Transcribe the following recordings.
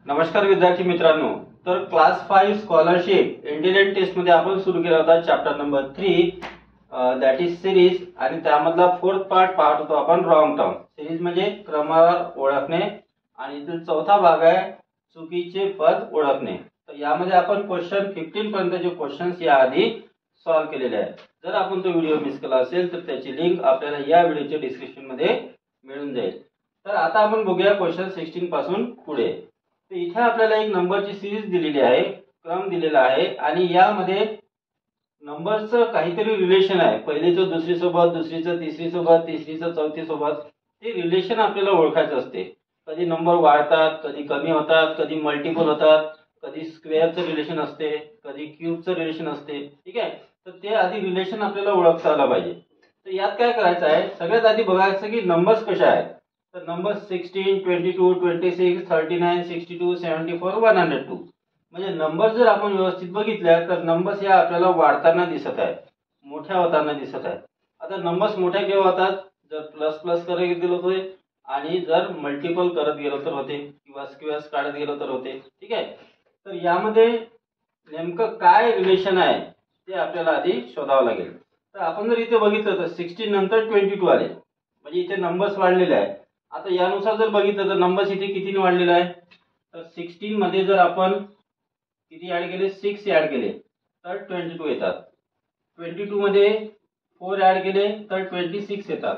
नमस्कार विद्यार्थी मित्रांनो, तर क्लास 5 स्कॉलरशिप इंटेलिजंट टेस्ट मध्ये आपण सुरू केला होता chapter number 3 that is series आणि त्यामधला फोर्थ पार्ट पाहत होतो आपण रॉंग टर्म. सिरीज म्हणजे क्रमवार ओळखणे आणि इथला चौथा भाग आहे चुकीचे पद ओळखणे. तर यामध्ये आपण क्वेश्चन 15 पर्यंतचे क्वेश्चन्स याआधी सॉल्व्ह केलेले आहेत. जर आपण तो व्हिडिओ मिस केला असेल तर त्याची लिंक आपल्याला या व्हिडिओच्या डिस्क्रिप्शन मध्ये मिळून जाईल. तर आता आपण बघूया क्वेश्चन 16 पासून पुढे. तर इथे आपल्याला एक नंबरची सिरीज दिलेली आहे, क्रम दिलेला आहे आणि यामध्ये नंबरचं काहीतरी रिलेशन आहे. पहिलीचं दुसरी सोबत, दुसरीचं तिसरी सोबत, तिसरीचं चौथी सोबत. ते रिलेशन आपल्याला ओळखायचं असते. कधी नंबर वाढतात, कधी कमी होतात, कधी मल्टिपल होतात, कधी स्क्वेअरचं रिलेशन असते, कधी क्यूबचं रिलेशन असते. ठीक आहे, तर ते आधी रिलेशन आपल्याला ओळखता आलं पाहिजे. तर यात काय करायचं आहे, सगळ्यात आधी बघायचं की नंबर्स कशा आहेत. तर नंबर 16, 22, 26, 39, 62, 74, 102. म्हणजे नंबर जर आपण व्यवस्थित बघितल्या तर नंबर्स या आपल्याला वाढताना दिसत आहेत, मोठ्या होताना दिसत आहेत. आता नंबर्स मोठ्या केव्हा होतात, जर प्लस प्लस करत गेलो होते आणि जर मल्टिपल करत गेलो तर होते किंवा स्क्वेअर्स काढत गेलो तर होते. ठीक आहे, तर यामध्ये नेमकं काय रिलेशन आहे ते आपल्याला आधी शोधावं लागेल. तर आपण जर इथे बघितलं तर 16 नंतर 22 आले, म्हणजे इथे नंबर्स वाढलेले आहेत. आता यानुसार जर बघितलं तर नंबर्स इथे कितीने वाढलेला आहे, तर 16 मध्ये जर आपण किती ऍड केले, 6 ऍड केले तर 22 येतात. 22 मध्ये 4 ऍड केले तर 26 येतात.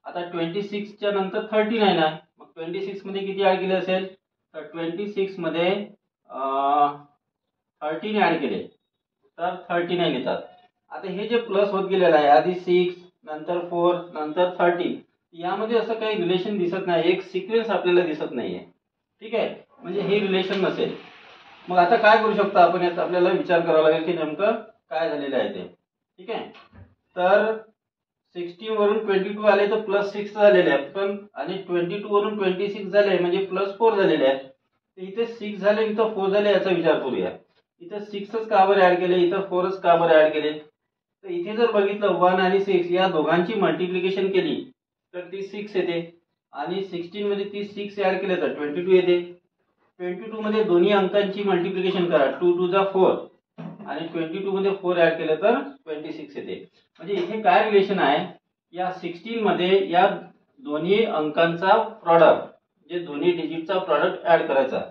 आता 26 च्या नंतर 39 आहे, मग 26 मध्ये किती ऍड केले असेल, तर 26 मध्ये 13 ऍड केले तर 39 येतात. आता हे जे प्लस होत गेलेलं आहे, आधी 6 नंतर 4 नंतर 13, यामध्ये असं काही रिलेशन दिसत नाही, एक सिक्वेन्स आपल्याला दिसत नाहीये. ठीक आहे, म्हणजे हे रिलेशन नसेल. मग आता काय करू शकतो आपण, यात आपल्याला विचार करावा लागेल की नेमकं काय झालेलं आहे ते. ठीक आहे, तर 16 वरून 22 आले तर प्लस 6 झालेले आहे, पण आणि 22 वरून 26 झाले म्हणजे प्लस 4 झालेले आहे. तर इथे 6 झाले, इथं 4 झाले, याचा विचार करूया. इथं 6च का बरं ऍड केले, इथं 4च का बरं ऍड केले. तर इथे जर बघितलं 1 आणि 6 या दोघांची मल्टिप्लिकेशन केली तर ती 6 येते आणि 16 मध्ये ती 6 ऍड केले तर 22 येते. 22 मध्ये दोन्ही अंकांची मल्टिप्लिकेशन करा, 2 2 जा 4 आणि 22 मध्ये 4 ऍड केलं तर 26 येते. म्हणजे इथे काय रिलेशन आहे, या 16 मध्ये या दोन्ही अंकांचा प्रॉडक्ट, जे दोन्ही डिजिटचा प्रॉडक्ट ऍड करायचा.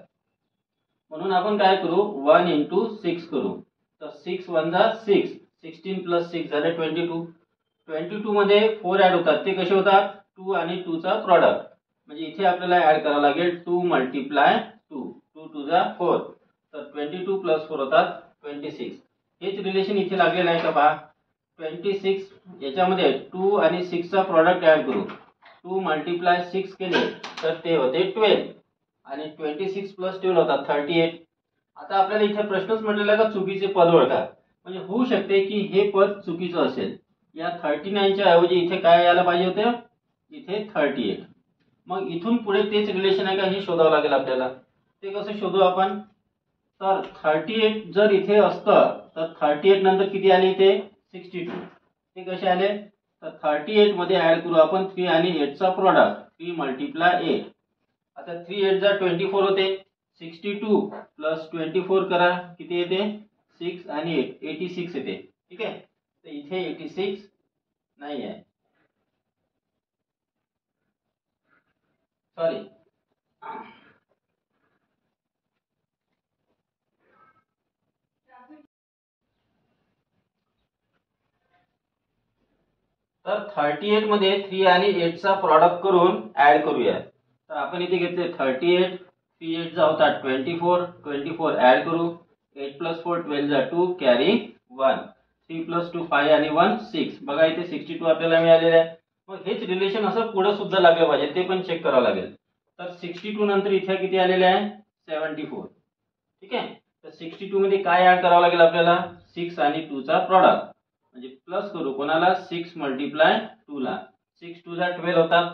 म्हणून आपण काय करू, 1 into 6 करू. तर 6 1 जा 6, 16 प्लस 6 झाले 22. 22 मध्ये 4 ऍड होतात, ते कसे होतात, 2 आणि 2 चा प्रॉडक्ट. म्हणजे इथे आपल्याला ऍड करावं लागेल 2 मल्टिप्लाय 2, 2 2 जा 4, तर 22 प्लस 4 होतात 26. हेच रिलेशन इथे लागलेलं आहे का पहा. 26 याच्यामध्ये 2 आणि 6 चा प्रॉडक्ट ऍड करू, 2 मल्टिप्लाय 6 केले तर ते होते 12 आणि 26 प्लस 12 होतात 38. आता आपल्याला इथे प्रश्नच म्हटलेला का चुकीचे पद ओळखा. म्हणजे होऊ शकते की हे पद चुकीचं असेल. या 39 च्या ऐवजी इथे काय यायला पाहिजे होते, इथे 38. मग इथून पुढे तेच रिलेशन आहे का हे शोधावं लागेल आपल्याला. ते कसं शोधू आपण, तर 38 जर इथे असतं तर 38 नंतर किती आले इथे 62. ते कसे आले, तर 38 मध्ये ऍड करू आपण 3 आणि 8 चा प्रॉडक्ट, 3 मल्टिप्लाय 8. आता 3 8 जा 24 होते, 62 प्लस 24 करा किती येते, 6 आणि 8 86 येते. ठीक आहे, तर इथे 86 नाही आहे, सॉरी. तर 38 मध्ये 3 आणि 8 चा प्रॉडक्ट करून ऍड करूया. तर आपण इथे घेतले 38, 3 8 जा होतात 24, 24 ऍड करू, 8 प्लस 4 12 जा 2 कॅरी 1, 3 प्लस 2 5 आणि 1 6. बघा इथे 62 आपल्याला मिळालेलं आहे. मग हेच रिलेशन असं पुढे सुद्धा लागलं पाहिजे, ते पण चेक करावं लागेल. तर 62 नंतर इथे किती आलेले आहे 74. ठीक आहे, तर 62 मध्ये काय ऍड करावं लागेल आपल्याला, 6 आणि 2 चा प्रॉडक्ट, म्हणजे प्लस करू कोणाला, 6 मल्टिप्लाय 2 ला, 6 2 जा 12 होतात.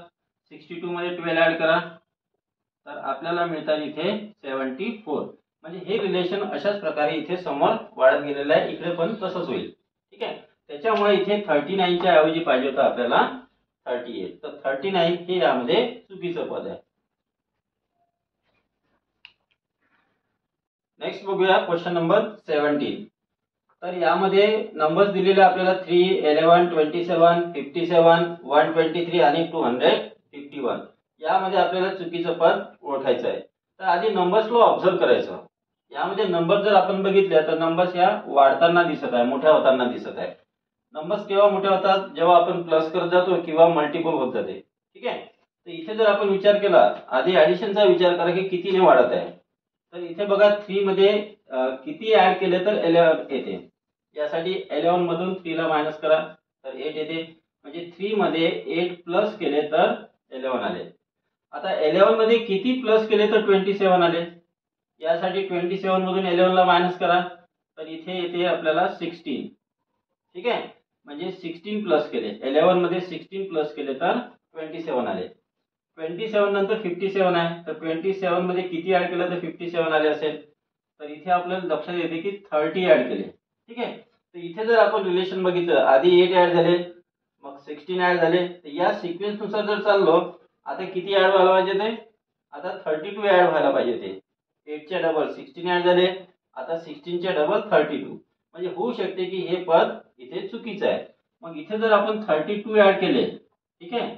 62 मध्ये 12 ऍड करा तर आपल्याला मिळतात इथे 74. म्हणजे हे रिलेशन अशाच प्रकारे इथे समोर वाढत गेलेलं आहे, इकडे पण तसंच होईल. ठीक आहे, त्याच्यामुळे इथे 39 च्या ऐवजी पाहिजे होतं आपल्याला 38. तर 39 हे यामध्ये चुकीचं पद आहे. नेक्स्ट बघूया क्वेश्चन नंबर 17. तर यामध्ये नंबर्स दिलेले आपल्याला 3, 11, 27, 57, 123 आणि 251. यामध्ये आपल्याला चुकीचं पद ओळखायचं आहे. तर आधी नंबर्सला ऑब्झर्व करायचं. यामध्ये नंबर जर आपण बघितले तर नंबर्स या वाढताना दिसत आहे, मोठ्या होताना दिसत आहे. नंबर्स केव्हा मोठे होतात? जेव्हा आपण प्लस करत जातो किंवा मल्टिपल होत जाते. ठीक आहे. तर इथे जर आपण विचार केला, आधी ऍडिशनचा विचार करा की कितीने वाढत आहे. तर इथे बघा 3 मध्ये किती ऍड केले तर 11 येते. यासाठी 11 मधून 3 ला मायनस करा तर 8 येते. म्हणजे 3 मध्ये 8 प्लस केले तर 11 आले. आता 11 मध्ये किती प्लस केले तर 27 आले. यासाठी 27 मधून 11 ला मायनस करा तर इथे येते आपल्याला 16. ठीक आहे. म्हणजे 16 प्लस केले, 11 मध्ये 16 प्लस केले तर 27 आले. 27 नंतर 57 आहे, तर 27 मध्ये किती ऍड केलं तर 57 आले असेल. तर इथे आपल्याला लक्षात येते की 30 ऍड केले. ठीक आहे. तर इथे जर आपण रिलेशन बघितलं, आधी 8 ऍड झाले, मग 16 ऍड झाले. तर या सिक्वेन्स नुसार जर चाललो, आता किती ऍड व्हायला पाहिजे ते? आता 32 ऍड व्हायला पाहिजे ते. 8 च्या डबल 16 ऍड झाले, आता 16 च्या डबल 32. म्हणजे होऊ शकते की हे पद इथे चुकीचं आहे. मग इथे जर आपण 32 ऍड केले, ठीक आहे,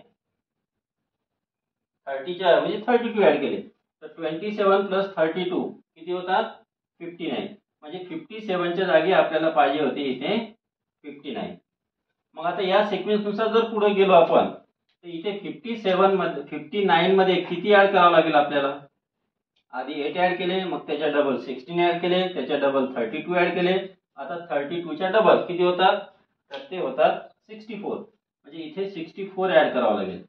30 च्या ऐवजी 32 ऍड केले तर 27 प्लस 32 किती होतात? 59. म्हणजे 57 च्या जागी आपल्याला पाहिजे होते इथे 59. मग आता या सिक्वेन्स नुसार जर पुढे गेलो आपण, तर इथे 57 मध्ये 59 मध्ये किती ऍड करावं लागेल आपल्याला? आधी 8 ऍड केले, मग त्याच्या डबल 16 ऍड केले, त्याच्या डबल 32 ऍड केले. आता 32 च्या डबल किती होतात? तर ते होतात 64. म्हणजे इथे 64 ऍड करावं लागेल.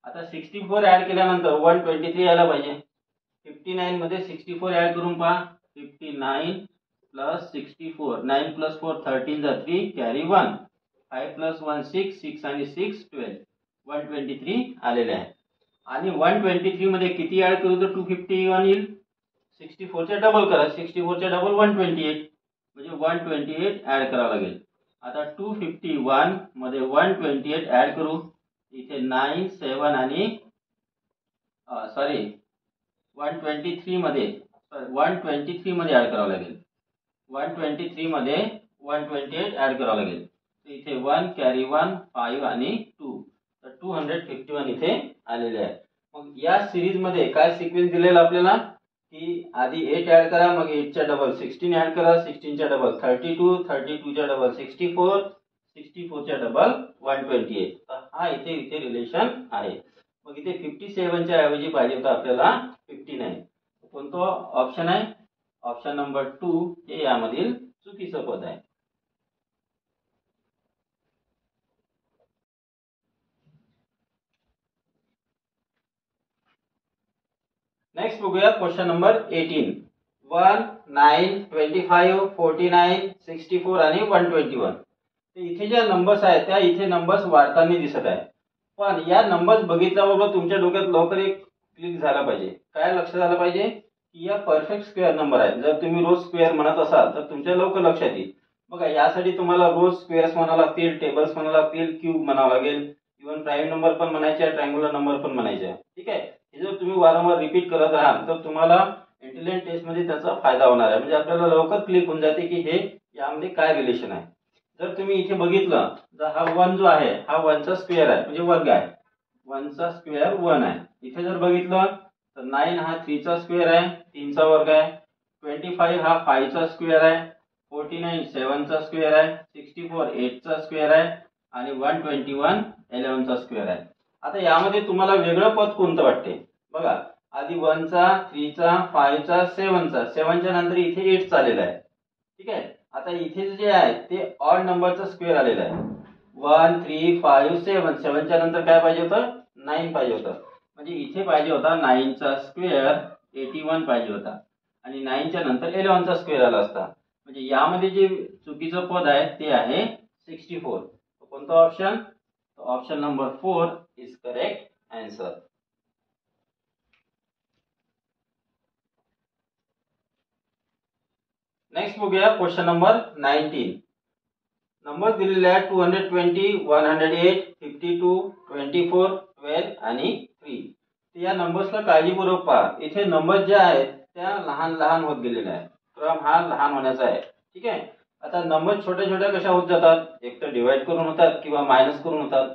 आता 64 ऍड केल्यानंतर 123 यायला पाहिजे. 59 मध्ये 64 ऍड करून पहा. 59 प्लस 64, 9 प्लस 4 13 जा 3 कॅरी 1, 5 प्लस 1 6, 6 आणि 6 12, 123 आलेले आहे. आणि 123 मध्ये किती ऍड करू तर 251 येईल. 64 च्या डबल करा, 64 च्या डबल 128, म्हणजे 128 ऍड करावं लागेल. आता 251 मध्ये 128 ऍड करू. इथे 9, 7 आणि 123 मध्ये 123 मध्ये ऍड करावं लागेल. 123 मध्ये 128 ऍड करावं लागेल. इथे 1 कॅरी 1, 5 आणि 2, तर 251 इथे आलेले आहे. मग या सिरीज मध्ये काय सिक्वेन्स दिलेला आपल्याला की आधी 8 ऍड करा, मग 8 च्या डबल 16 ऍड करा, 16 च्या डबल 32, 32 च्या डबल 64, 64 च्या डबल 128. तर हा इथे रिलेशन आहे. मग इथे 57 च्या ऐवजी पाहिजे होता आपल्याला 59. कोणतं ऑप्शन आहे? ऑप्शन नंबर 2 हे यामधील चुकीचं पद आहे. नेक्स्ट बघूया क्वेश्चन नंबर 18. 1, 9, 25, 49, 64 आणि 121. इथे ज्या नंबर्स आहेत त्या इथे नंबर्स वाढताना दिसत आहे. पण या नंबर्स बघितल्याबरोबर तुमच्या डोक्यात लवकर एक क्लिक झाला पाहिजे. काय लक्षात आलं पाहिजे की या परफेक्ट स्क्वेअर नंबर आहे. जर तुम्ही रोज स्क्वेअर म्हणत असाल तर तुमच्या लवकर लक्षात येईल. बघा, यासाठी तुम्हाला रोज स्क्वेअर्स म्हणावं लागतील, टेबल्स म्हणावं लागतील, क्यूब म्हणावं लागेल, इव्हन प्राईम नंबर पण म्हणायचे, ट्रायंग्युलर नंबर पण म्हणायचे. ठीक आहे. हे जर तुम्ही वारंवार रिपीट करत राहाल तर तुम्हाला इंटेलिजंट टेस्ट मध्ये त्याचा फायदा होणार आहे. म्हणजे आपल्याला लवकर क्लिक होऊन जाते की हे यामध्ये काय रिलेशन आहे. जर तुम्ही इथे बघितलं तर हा 1 जो आहे हा 1 चा स्क्वेअर आहे, म्हणजे वर्ग आहे. 1 चा स्क्वेअर 1 आहे. इथे जर बघितलं तर 9 हा 3 चा स्क्वेअर आहे, 3 चा वर्ग आहे. 25 हा 5 चा स्क्वेअर आहे. 49 7 चा स्क्वेअर आहे. 64 8 चा स्क्वेअर आहे आणि 121 11 चा स्क्वेअर आहे. आता यामध्ये तुम्हाला वेगळं पद कोणतं वाटते? बघा, आधी 1 चा, 3 चा, 5 चा, 7 चा, 7 च्या नंतर इथे 8 चालेला आहे. ठीक आहे. आता इथे जे आहे ते ऑड नंबरचा स्क्वेअर आलेला आहे. 1 3 5 7, 7 च्या नंतर काय पाहिजे होतं? 9 पाहिजे होतं. म्हणजे इथे पाहिजे होता 9 चा स्क्वेअर 81 पाहिजे होता आणि 9 च्या नंतर 11 चा स्क्वेअर आला असता. म्हणजे यामध्ये जे चुकीचं पद आहे ते आहे 64. कोणतं option? Option number 4 is correct answer. Next बघूया क्वेश्चन नंबर 19. नंबर दिलेले आहेत 220, 108, 52, 24, 12 आणि 3. या नंबर्सला काळजीपूर्वक पहा. इथे नंबर जे आहेत त्या लहान लहान होत गेलेले आहेत. क्रम हा लहान होण्याचा आहे. ठीक आहे. आता नंबर छोट्या छोट्या कशा होत जातात, एक तर डिवाइड करून होतात किंवा मायनस करून होतात.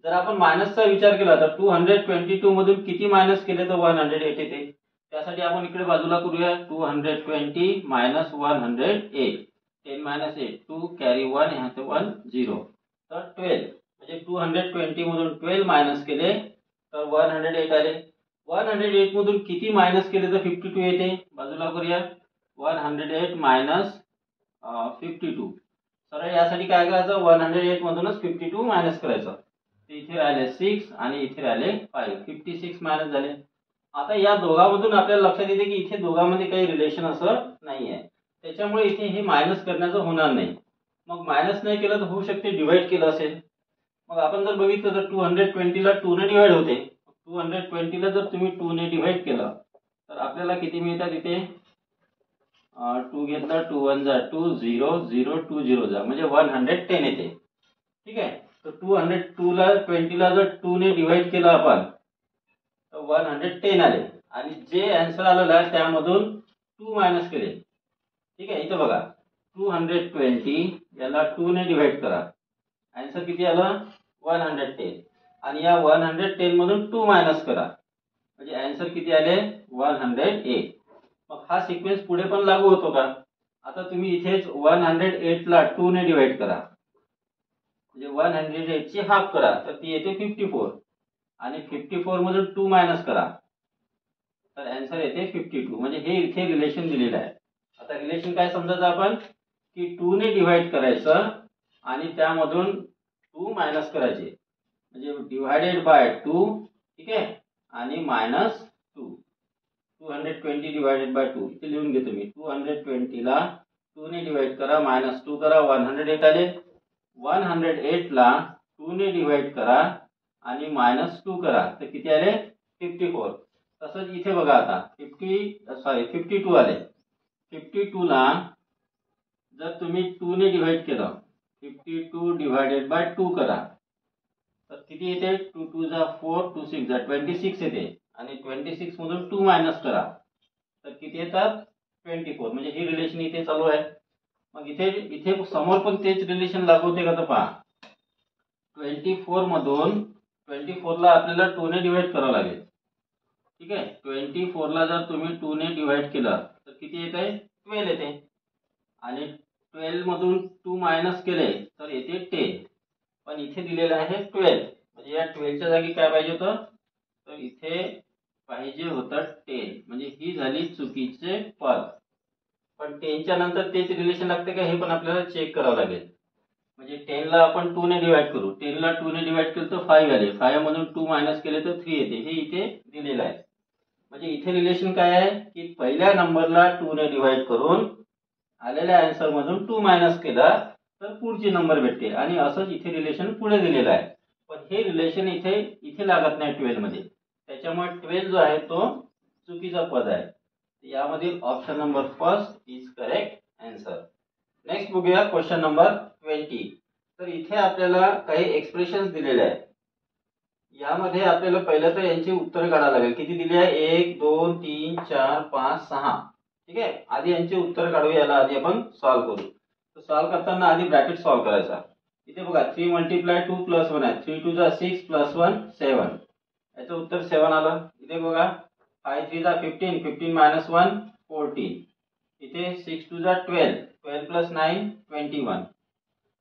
जर आपण मायनसचा विचार केला तर 222 मधून किती मायनस केले तर 108 येते. त्यासाठी आपण इकडे बाजूला करूया 220 मायनस 108. 10 मायनस 8 2 कॅरी 1 यहाँ से 1 0 तर 12 म्हणजे 220 मधून 12 मायनस केले तर 108 आले. 108 मधून किती मायनस केले तर 52 येते. बाजूला करूया 108 मायनस 52. सरळ यासाठी काय करायचं 108 मधूनच 52 मायनस करायचं. तर इथे राहिले 6 आणि इथे राहिले 5. 56 मायनस झाले. आता या दोघांमधून आपल्याला लक्षात येते की इथे दोघांमध्ये काही रिलेशन असं नाहीये. त्याच्यामुळे इथे हे मायनस करण्याचं होणार नाही. मग मायनस नाही केलं तर होऊ शकते डिवाइड केलं असेल. मग आपण जर बघितलं तर 220 ला 2 ने डिवाइड होते. 220 ला जर तुम्ही 2 ने डिवाइड केलं तर आपल्याला किती मिळतात इथे 2 घेतला 2 1 जा 2 0 0 2 0 जा म्हणजे 110 येते. ठीक आहे. तर 202 ला 20 ला जर 2 ने डिवाइड केलं आपण तर 110 आले आणि जे आन्सर आलेलं आहे त्यामधून 2 मायनस केले. ठीक आहे. इथे बघा 220 याला 2 ने डिवाइड करा. आन्सर किती आलं 110 आणि या 110 मधून 2 मायनस करा म्हणजे आन्सर किती आले 108. मग हा सिक्वेन्स पुढे पण लागू होतो का. आता तुम्ही इथेच 108 ला 2 ने डिवाइड करा म्हणजे 108 ची हाफ करा तर ती येते 54 आणि 54 मधून 2 मायनस करा तर आन्सर येते 52 म्हणजे हे इथे रिलेशन दिलेलं आहे. आता रिलेशन काय समजायचं आपण की 2 ने डिवाइड करायचं आणि त्यामधून 2 मायनस करायचे म्हणजे डिवायडेड बाय 2. ठीक आहे. आणि मायनस 2 220 डिवायडेड बाय 2 इथे लिहून घेतो मी 220 ला 2 ने डिवाइड करा मायनस 2 करा 108 आले. 108 ला 2 ने डिवाइड करा आणि मायनस 2 करा तर किती आले 54. तसंच इथे बघा आता 52 आले. 52 ला जर तुम्ही 2 ने डिवाइड केलं 52 डिवायडेड बाय 2 करा तर किती येते 2 2 जा 4 2 6 जा 26 येते आणि 26 मधून 2 मायनस करा तर किती येतात 24 म्हणजे ही रिलेशन इथे चालू आहे. मग इथे इथे समोर पण तेच रिलेशन लागू होते का तर पहा 24 मधून 24 ला आपल्याला 2 ने डिवाइड करावं लागेल. ठीक आहे. 24 ला जर तुम्ही 2 ने डिवाइड केलं तर किती येते 12 येते आणि 12 मधून 2 मायनस केले तर येते 10 पण इथे दिलेलं आहे 12 म्हणजे या 12 च्या जागी काय पाहिजे होतं तर इथे पाहिजे होतं 10 म्हणजे ही झाली चुकीचे पद. पण 10 च्या नंतर तेच रिलेशन लागते का हे पण आपल्याला चेक करावं लागेल. म्हणजे 10 ला आपण 2 ने डिवाइड करू 10 ला 2 ने डिवाइड केलं तर 5 आले 5 मधून 2 मायनस केले तर 3 येते हे इथे दिलेलं आहे. म्हणजे इथे रिलेशन काय आहे की पहिल्या नंबरला 2 ने डिवाइड करून आलेल्या आन्सर मधून 2 मायनस केला तर पुढची नंबर भेटते आणि असंच इथे रिलेशन पुढे दिलेलं आहे. पण हे रिलेशन इथे इथे लागत नाही 12 मध्ये त्याच्यामुळे 12 जो आहे तो चुकीचा पद आहे. यामधील option number first is correct answer. Next बघूया क्वेश्चन नंबर 20. तर इथे आपल्याला काही एक्सप्रेशन्स दिलेले आहेत. यामध्ये आपल्याला पहिलं तर यांची उत्तर काढायला लागेल. किती दिली आहे 1 2 3 4 5 6. ठीक आहे. आधी यांचे उत्तर काढू याला आधी आपण सॉल्व्ह करू. तर सॉल्व्ह करताना आधी ब्रॅकेट सॉल्व्ह करायचा. इथे बघा 3 मल्टिप्लाय 2 प्लस 1 आहे 3 2 जा 6 प्लस 1 7 याचं उत्तर 7 आलं. इथे बघा 5 3 जा 15 15 मायनस 1 14 इथे 6 2 जा 12 12 प्लस 9 21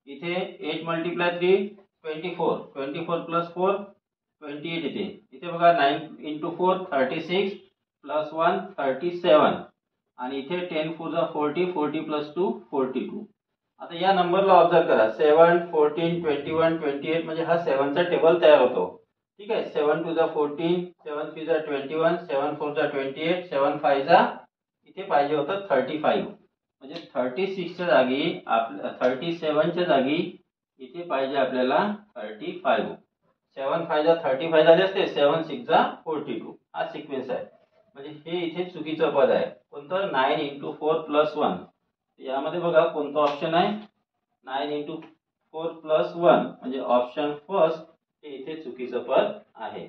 इथे 8 मल्टिप्लाय 3 24 24 प्लस 4 28 येते. इथे बघा 9 इंटू 4 36 प्लस 1 37 आणि इथे 10 4 जा 40 40 प्लस 2 42. आता या नंबरला ऑब्झर्व करा 7 14 21 28 म्हणजे हा 7 चा टेबल तयार होतो. ठीक आहे. 7 2 जा 14 7 3 जा 21 7 4 जा 28 7 5 जा इथे पाहिजे होतं 35 म्हणजे 36 च्या जागी 37 च्या जागी इथे पाहिजे आपल्याला 35. 7 5 जा 35 झाले असते 7 6 जा 42 हा सिक्वेन्स आहे. म्हणजे हे इथे चुकीचं पद आहे. कोणतं 9 इंटू 4 प्लस 1 यामध्ये बघा कोणतं ऑप्शन आहे 9 इंटू 4 प्लस 1 म्हणजे ऑप्शन फर्स्ट हे इथे चुकीचं पद आहे.